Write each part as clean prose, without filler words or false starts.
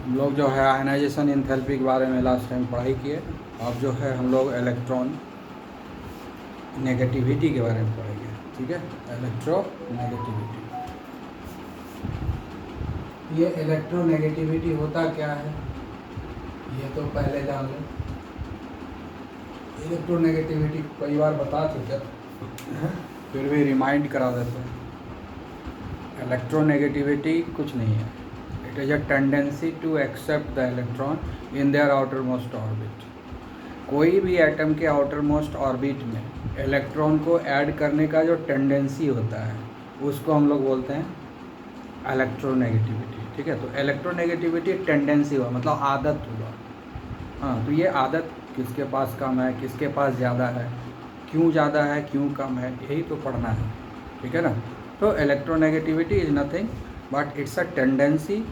हम लोग जो है आयनाइजेशन एंथैल्पी के बारे में लास्ट टाइम पढ़ाई किए। अब जो है हम लोग इलेक्ट्रॉन नेगेटिविटी के बारे में पढ़ेंगे। ठीक है, इलेक्ट्रोनेगेटिविटी। ये इलेक्ट्रोनेगेटिविटी होता क्या है ये तो पहले जान लो। इलेक्ट्रोनेगेटिविटी कई बार बता चुके हैं, फिर भी रिमाइंड करा देते हैं। इलेक्ट्रोनेगेटिविटी कुछ नहीं है, it is a tendency to accept the electron in their outermost orbit. कोई भी एटम के आउटर मोस्ट ऑर्बिट में इलेक्ट्रॉन को ऐड करने का जो टेंडेंसी होता है उसको हम लोग बोलते हैं इलेक्ट्रोनेगेटिविटी। ठीक है, तो इलेक्ट्रोनेगेटिविटी टेंडेंसी हुआ मतलब आदत हुआ। हाँ, तो ये आदत किसके पास कम है, किसके पास ज़्यादा है, क्यों ज़्यादा है, क्यों कम है, यही तो पढ़ना है। ठीक है ना। तो electronegativity is nothing but it's a tendency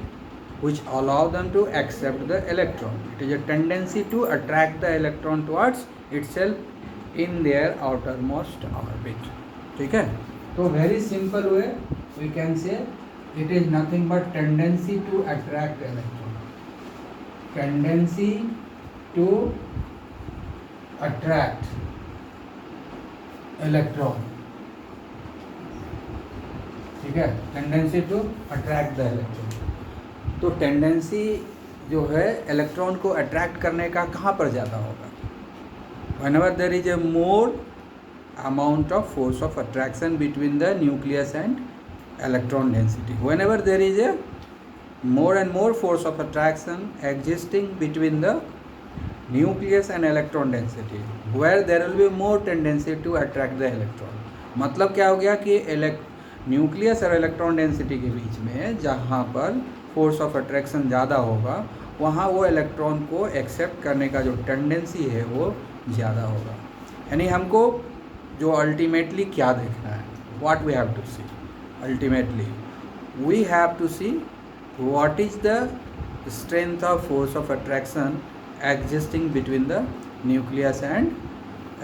which allow them to accept the electron. It is a tendency to attract the electron towards itself in their outermost orbit. ठीक है, तो very simple way we can say it is nothing but tendency to attract electron. Tendency to attract electron. ठीक है, tendency to attract the electron. तो tendency जो है electron को attract करने का कहाँ पर ज़्यादा होगा? Whenever there is a more amount of force of attraction between the nucleus and electron density. Whenever there is a more and more force of attraction existing between the nucleus and electron density, where there will be more tendency to attract the electron. मतलब क्या हो गया कि nucleus और electron density के बीच में जहाँ पर फोर्स ऑफ अट्रैक्शन ज़्यादा होगा वहाँ वो इलेक्ट्रॉन को एक्सेप्ट करने का जो टेंडेंसी है वो ज़्यादा होगा। यानी हमको जो अल्टीमेटली क्या देखना है, what we have to see, ultimately we have to see what is the strength of force of attraction existing between the nucleus and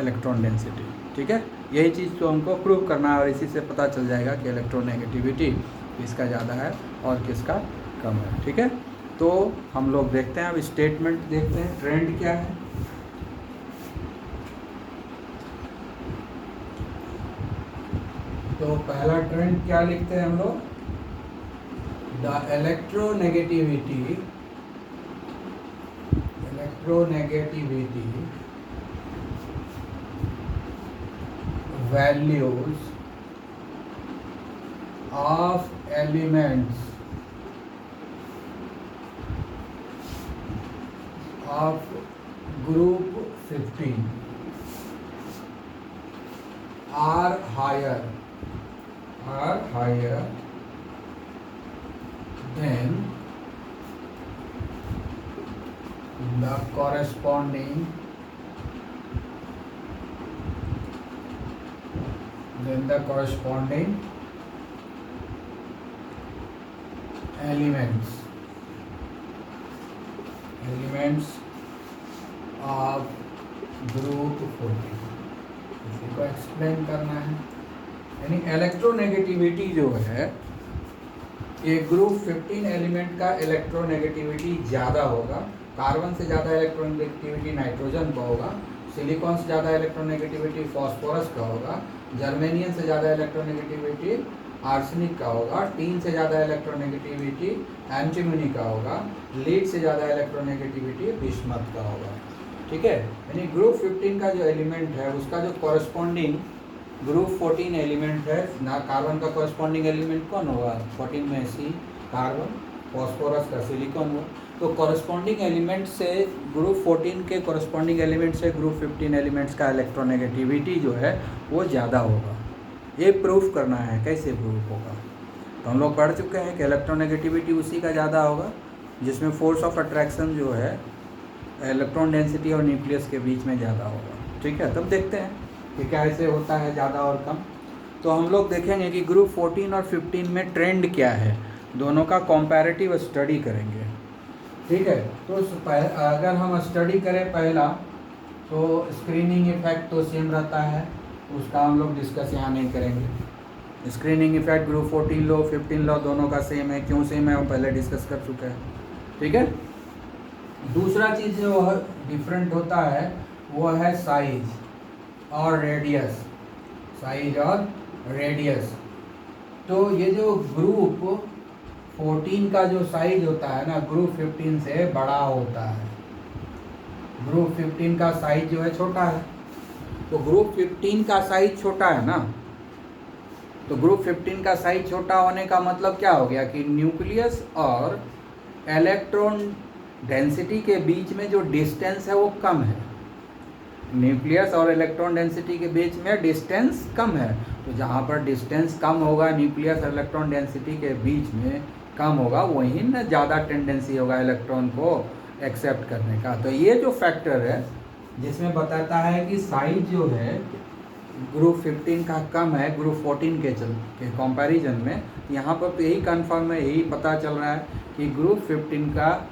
electron density. ठीक है, यही चीज़ तो हमको प्रूव करना है और इसी से पता चल जाएगा कि इलेक्ट्रोनेगेटिविटी किसका ज़्यादा है और किसका कम है। ठीक है, तो हम लोग देखते हैं, अब स्टेटमेंट देखते हैं, ट्रेंड क्या है। तो पहला ट्रेंड क्या लिखते हैं हम लोग, the electronegativity values of elements of group 15 are higher than the corresponding elements of group 14। इसी को एक्सप्लेन करना है। यानी इलेक्ट्रोनेगेटिविटी जो है एक ग्रुप 15 एलिमेंट का इलेक्ट्रोनेगेटिविटी ज़्यादा होगा। कार्बन से ज़्यादा इलेक्ट्रोनेगेटिविटी नाइट्रोजन का होगा, सिलिकॉन से ज़्यादा इलेक्ट्रोनेगेटिविटी फॉस्फोरस का होगा, जर्मेनियम से ज़्यादा इलेक्ट्रोनेगेटिविटी आर्सेनिक का होगा, टीन से ज़्यादा इलेक्ट्रोनेगेटिविटी एंटीमनी का होगा, लीड से ज़्यादा इलेक्ट्रोनेगेटिविटी बिस्मथ का होगा। ठीक है, यानी ग्रुप 15 का जो एलिमेंट है उसका जो कॉरस्पॉन्डिंग ग्रुप 14 एलिमेंट है ना, कार्बन का कॉरस्पॉन्डिंग एलिमेंट कौन होगा, 14 में सी कार्बन, फॉस्फोरस का सिलिकॉन हुआ। तो कॉरस्पॉन्डिंग एलिमेंट से ग्रुप 14 के कॉरस्पॉन्डिंग एलिमेंट से ग्रुप 15 एलिमेंट्स का इलेक्ट्रोनेगेटिविटी जो है वो ज़्यादा होगा। ये प्रूफ करना है, कैसे प्रूफ होगा, तो हम लोग पढ़ चुके हैं कि इलेक्ट्रोनेगेटिविटी उसी का ज़्यादा होगा जिसमें फोर्स ऑफ अट्रैक्शन जो है इलेक्ट्रॉन डेंसिटी और न्यूक्लियस के बीच में ज़्यादा होगा। ठीक है, तब देखते हैं कि कैसे होता है ज़्यादा और कम। तो हम लोग देखेंगे कि ग्रुप 14 और 15 में ट्रेंड क्या है, दोनों का कंपैरेटिव स्टडी करेंगे। ठीक है, तो अगर हम स्टडी करें पहला तो स्क्रीनिंग इफेक्ट तो सेम रहता है, उसका हम लोग डिस्कस यहाँ नहीं करेंगे। स्क्रीनिंग इफेक्ट ग्रुप 14 लो 15 लो दोनों का सेम है। क्यों सेम है वो पहले डिस्कस कर चुके हैं। ठीक है। दूसरा चीज़ जो डिफरेंट होता है वो है साइज और रेडियस, साइज और रेडियस। तो ये जो ग्रुप 14 का जो साइज होता है ना, ग्रुप 15 से बड़ा होता है। ग्रुप 15 का साइज जो है छोटा है, तो ग्रुप 15 का साइज छोटा है ना, तो ग्रुप 15 का साइज छोटा होने का मतलब क्या हो गया कि न्यूक्लियस और इलेक्ट्रॉन डेंसिटी के बीच में जो डिस्टेंस है वो कम है। न्यूक्लियस और इलेक्ट्रॉन डेंसिटी के बीच में डिस्टेंस कम है, तो जहाँ पर डिस्टेंस कम होगा, न्यूक्लियस और इलेक्ट्रॉन डेंसिटी के बीच में कम होगा, वहीं ना ज़्यादा टेंडेंसी होगा इलेक्ट्रॉन को एक्सेप्ट करने का। तो ये जो फैक्टर है जिसमें बताता है कि साइज जो है ग्रुप 15 का कम है ग्रुप 14 के कंपैरिजन में, यहाँ पर तो यही कन्फर्म है, यही पता चल रहा है कि ग्रुप 15 का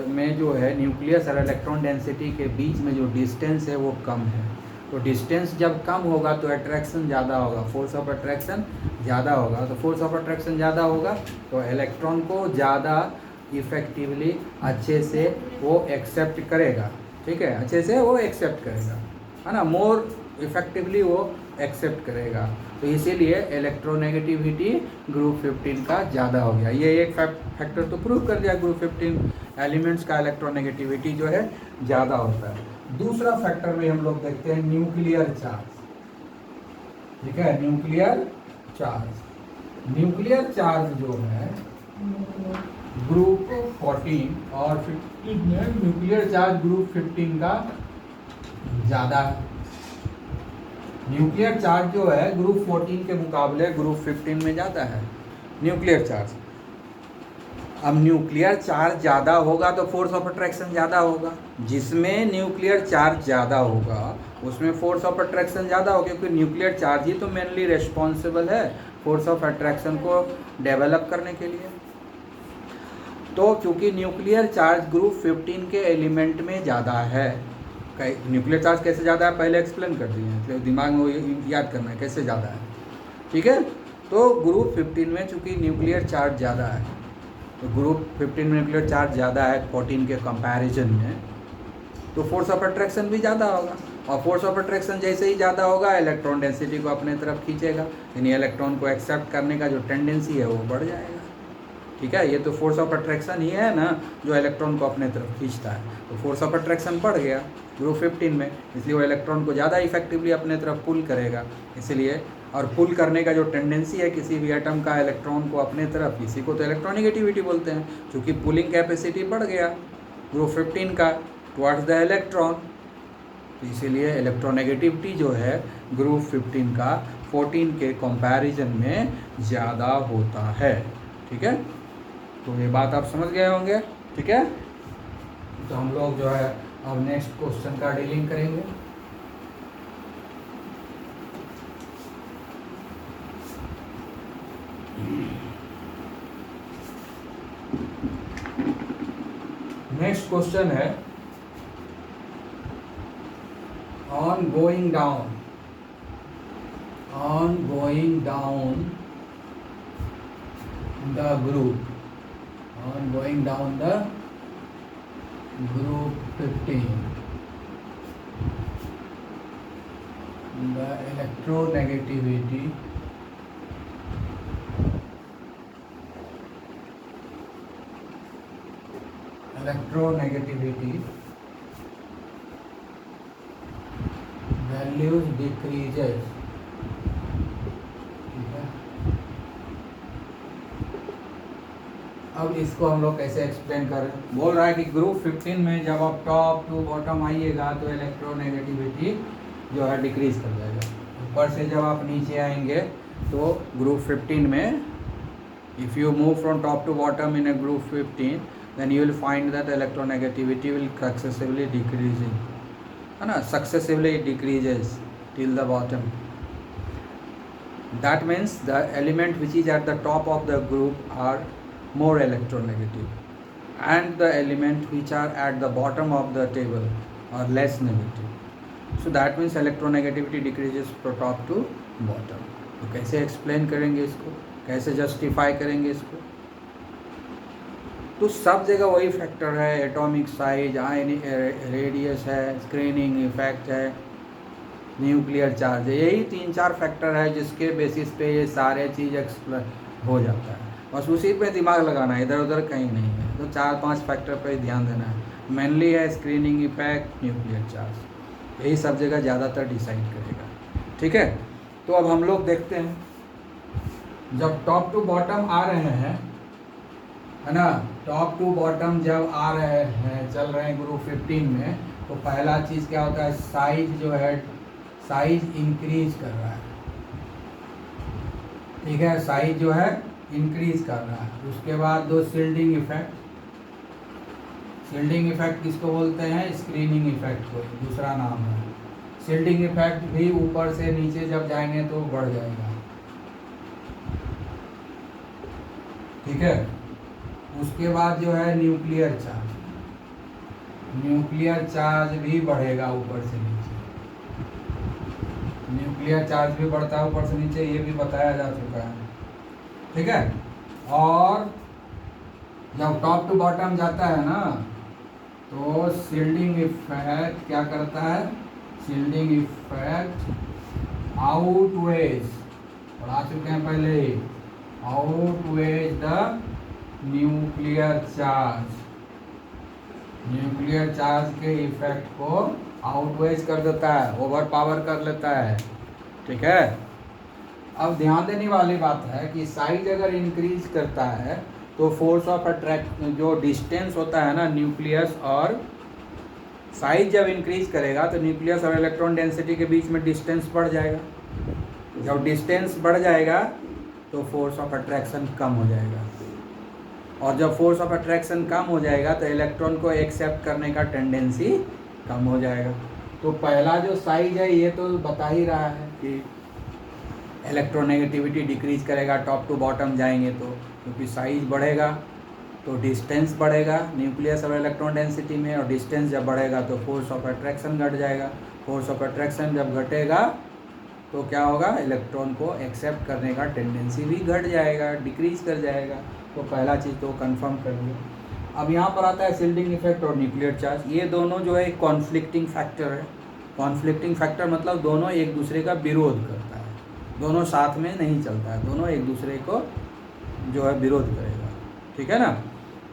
में जो है न्यूक्लियस और इलेक्ट्रॉन डेंसिटी के बीच में जो डिस्टेंस है वो कम है। तो डिस्टेंस जब कम होगा तो अट्रैक्शन ज़्यादा होगा, फोर्स ऑफ अट्रैक्शन ज़्यादा होगा। तो फोर्स ऑफ अट्रैक्शन ज़्यादा होगा तो इलेक्ट्रॉन को ज़्यादा इफ़ेक्टिवली अच्छे से वो एक्सेप्ट करेगा, ठीक है, अच्छे से वो एक्सेप्ट करेगा, है ना, मोर इफेक्टिवली वो एक्सेप्ट करेगा। तो इसीलिए इलेक्ट्रोनेगेटिविटी ग्रुप 15 का ज़्यादा हो गया। ये एक फैक्टर तो प्रूव कर दिया, ग्रुप 15 एलिमेंट्स का इलेक्ट्रोनेगेटिविटी जो है ज़्यादा होता है। दूसरा फैक्टर में हम लोग देखते हैं न्यूक्लियर चार्ज, ठीक है, न्यूक्लियर चार्ज। न्यूक्लियर चार्ज जो है ग्रुप 14 और 15 में न्यूक्लियर चार्ज ग्रुप 15 का ज़्यादा है। न्यूक्लियर चार्ज जो है ग्रुप 14 के मुकाबले ग्रुप 15 में ज़्यादा है न्यूक्लियर चार्ज। अब न्यूक्लियर चार्ज ज़्यादा होगा तो फोर्स ऑफ अट्रैक्शन ज़्यादा होगा, जिसमें न्यूक्लियर चार्ज ज़्यादा होगा उसमें फोर्स ऑफ अट्रैक्शन ज़्यादा होगा, क्योंकि न्यूक्लियर चार्ज ही तो मेनली रिस्पॉन्सिबल है फोर्स ऑफ अट्रैक्शन को डेवलप करने के लिए। तो चूँकि न्यूक्लियर चार्ज ग्रुप 15 के एलिमेंट में ज़्यादा है, न्यूक्लियर चार्ज कैसे ज़्यादा है पहले एक्सप्लेन कर दिए हैं, इसलिए दिमाग में वो याद करना है कैसे ज़्यादा है, ठीक है। तो ग्रुप 15 में चूँकि न्यूक्लियर चार्ज ज़्यादा है, तो ग्रुप 15 में न्यूक्लियर चार्ज ज़्यादा है 14 के कंपैरिजन में, तो फोर्स ऑफ अट्रैक्शन भी ज़्यादा होगा, और फोर्स ऑफ अट्रैक्शन जैसे ही ज़्यादा होगा इलेक्ट्रॉन डेंसिटी को अपने तरफ खींचेगा, यानी इलेक्ट्रॉन को एक्सेप्ट करने का जो टेंडेंसी है वो बढ़ जाएगा, ठीक है। ये तो फोर्स ऑफ अट्रैक्शन ही है ना जो इलेक्ट्रॉन को अपने तरफ खींचता है, तो फोर्स ऑफ अट्रैक्शन बढ़ गया ग्रुप 15 में, इसलिए वो इलेक्ट्रॉन को ज़्यादा इफेक्टिवली अपने तरफ पुल करेगा। इसलिए और पुल करने का जो टेंडेंसी है किसी भी एटम का इलेक्ट्रॉन को अपने तरफ, इसी को तो इलेक्ट्रोनेगेटिविटी बोलते हैं। क्योंकि पुलिंग कैपेसिटी बढ़ गया ग्रुप 15 का टुवर्ड्स द इलेक्ट्रॉन, तो इसीलिए इलेक्ट्रोनेगेटिविटी जो है ग्रुप 15 का 14 के कंपैरिजन में ज़्यादा होता है, ठीक है। तो ये बात आप समझ गए होंगे, ठीक है। तो हम लोग जो है अब नेक्स्ट क्वेश्चन का डीलिंग करेंगे। नेक्स्ट क्वेश्चन है on going down the group, on going down the group 15, the electronegativity values decreases, अब इसको हम लोग कैसे एक्सप्लेन करें। बोल रहा है कि ग्रुप 15 में जब आप टॉप टू बॉटम आइएगा तो इलेक्ट्रोनेगेटिविटी जो है डिक्रीज कर जाएगा। ऊपर से जब आप नीचे आएंगे तो ग्रुप 15 में if you move from top to bottom in a group 15 then you will find that electronegativity will successively decreasing, है ना, successively decreases till the bottom. That means the element which is at the top of the group are more electronegative and the element which are at the bottom of the table are less negative. So that means electronegativity decreases from top to bottom. तो कैसे explain करेंगे इसको, कैसे justify करेंगे इसको। तो सब जगह वही फैक्टर है, एटॉमिक साइज, आयन रेडियस है, स्क्रीनिंग इफेक्ट है, न्यूक्लियर चार्ज है। यही 3-4 फैक्टर है जिसके बेसिस पे ये सारे चीज़ एक्सप्लेन हो जाता है। बस उसी पे दिमाग लगाना है, इधर उधर कहीं नहीं है। तो 4-5 फैक्टर पे ही ध्यान देना है। मेनली है स्क्रीनिंग इफेक्ट, न्यूक्लियर चार्ज, यही सब जगह ज़्यादातर डिसाइड करेगा। ठीक है, तो अब हम लोग देखते हैं, जब टॉप टू बॉटम आ रहे हैं, है ना, टॉप टू बॉटम जब आ रहे हैं, चल रहे हैं ग्रुप 15 में, तो पहला चीज़ क्या होता है, साइज जो है, साइज इंक्रीज कर रहा है। ठीक है, साइज जो है इंक्रीज कर रहा है। उसके बाद दो शिल्डिंग इफेक्ट, शिल्डिंग इफेक्ट किसको बोलते हैं, स्क्रीनिंग इफेक्ट को दूसरा नाम है। शिल्डिंग इफेक्ट भी ऊपर से नीचे जब जाएंगे तो बढ़ जाएगा। ठीक है, उसके बाद जो है न्यूक्लियर चार्ज, न्यूक्लियर चार्ज भी बढ़ेगा ऊपर से नीचे। न्यूक्लियर चार्ज भी बढ़ता है ऊपर से नीचे, ये भी बताया जा चुका है। ठीक है, और जब टॉप टू बॉटम जाता है ना, तो शिल्डिंग इफेक्ट क्या करता है, शिल्डिंग इफेक्ट आउटवेज, पढ़ा चुके हैं पहले ही, outweighs the nuclear charge, nuclear charge के इफेक्ट को आउटवेज कर देता है, ओवर पावर कर लेता है। ठीक है, अब ध्यान देने वाली बात है कि साइज अगर इंक्रीज करता है तो फोर्स ऑफ अट्रैक्ट, जो डिस्टेंस होता है ना न्यूक्लियस और साइज जब इंक्रीज करेगा तो न्यूक्लियस और इलेक्ट्रॉन डेंसिटी के बीच में डिस्टेंस बढ़ जाएगा। जब डिस्टेंस बढ़ जाएगा तो फोर्स ऑफ अट्रैक्शन कम हो जाएगा, और जब फोर्स ऑफ अट्रैक्शन कम हो जाएगा तो इलेक्ट्रॉन को एक्सेप्ट करने का टेंडेंसी कम हो जाएगा। तो पहला जो साइज है ये तो बता ही रहा है कि इलेक्ट्रोनेगेटिविटी डिक्रीज करेगा टॉप टू बॉटम जाएंगे तो, क्योंकि साइज बढ़ेगा तो डिस्टेंस बढ़ेगा न्यूक्लियस और इलेक्ट्रॉन डेंसिटी में, और डिस्टेंस जब बढ़ेगा तो फोर्स ऑफ अट्रैक्शन घट जाएगा। फोर्स ऑफ अट्रैक्शन जब घटेगा तो क्या होगा, इलेक्ट्रॉन को एक्सेप्ट करने का टेंडेंसी भी घट जाएगा, डिक्रीज कर जाएगा। तो पहला चीज़ तो कंफर्म कर लिया। अब यहाँ पर आता है शिल्डिंग इफेक्ट और न्यूक्लियर चार्ज। ये दोनों जो है कॉन्फ्लिक्टिंग फैक्टर है। कॉन्फ्लिक्टिंग फैक्टर मतलब दोनों एक दूसरे का विरोध करता है, दोनों साथ में नहीं चलता है, दोनों एक दूसरे को जो है विरोध करेगा। ठीक है ना,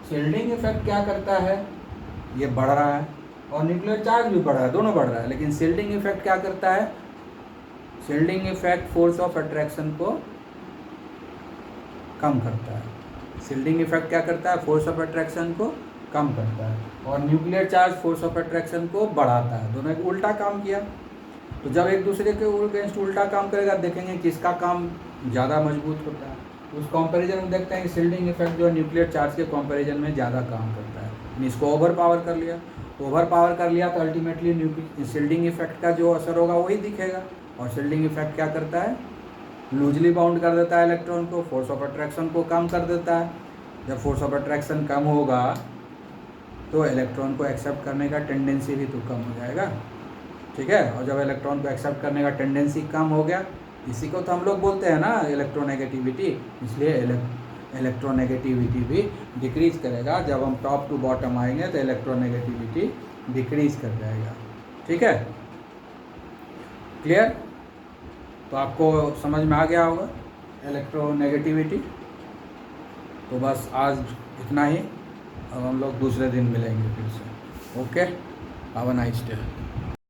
शिल्डिंग इफेक्ट क्या करता है, ये बढ़ रहा है, और न्यूक्लियर चार्ज भी बढ़ रहा है, दोनों बढ़ रहा है। लेकिन शिल्डिंग इफेक्ट क्या करता है, shielding effect force of attraction को कम करता है। शिल्डिंग इफेक्ट क्या करता है, फोर्स ऑफ अट्रैक्शन को कम करता है, और nuclear charge force of attraction को बढ़ाता है। दोनों एक उल्टा काम किया। तो जब एक दूसरे के अगेंस्ट उल्टा काम करेगा, देखेंगे किसका काम ज़्यादा मजबूत होता है। उस कंपैरिजन में देखते हैं कि शिल्डिंग इफेक्ट जो है न्यूक्लियर चार्ज के कंपैरिजन में ज़्यादा काम करता है। इसको ओवर पावर कर लिया, ओवर पावर कर लिया तो अल्टीमेटली शिल्डिंग इफेक्ट का जो असर होगा वही दिखेगा। और शिल्डिंग इफेक्ट क्या करता है, लूजली बाउंड कर देता है इलेक्ट्रॉन को, फोर्स ऑफ अट्रैक्शन को कम कर देता है। जब फोर्स ऑफ अट्रैक्शन कम होगा तो इलेक्ट्रॉन को एक्सेप्ट करने का टेंडेंसी भी तो कम हो जाएगा। ठीक है, और जब इलेक्ट्रॉन को एक्सेप्ट करने का टेंडेंसी कम हो गया, इसी को तो हम लोग बोलते हैं ना इलेक्ट्रोनेगेटिविटी, इसलिए इलेक्ट्रोनेगेटिविटी भी डिक्रीज करेगा। जब हम टॉप टू बॉटम आएंगे तो इलेक्ट्रोनेगेटिविटी डिक्रीज कर जाएगा। ठीक है, क्लियर? तो आपको समझ में आ गया होगा इलेक्ट्रोनेगेटिविटी। तो बस आज इतना ही, अब हम लोग दूसरे दिन मिलेंगे फिर से। Okay, have a nice day.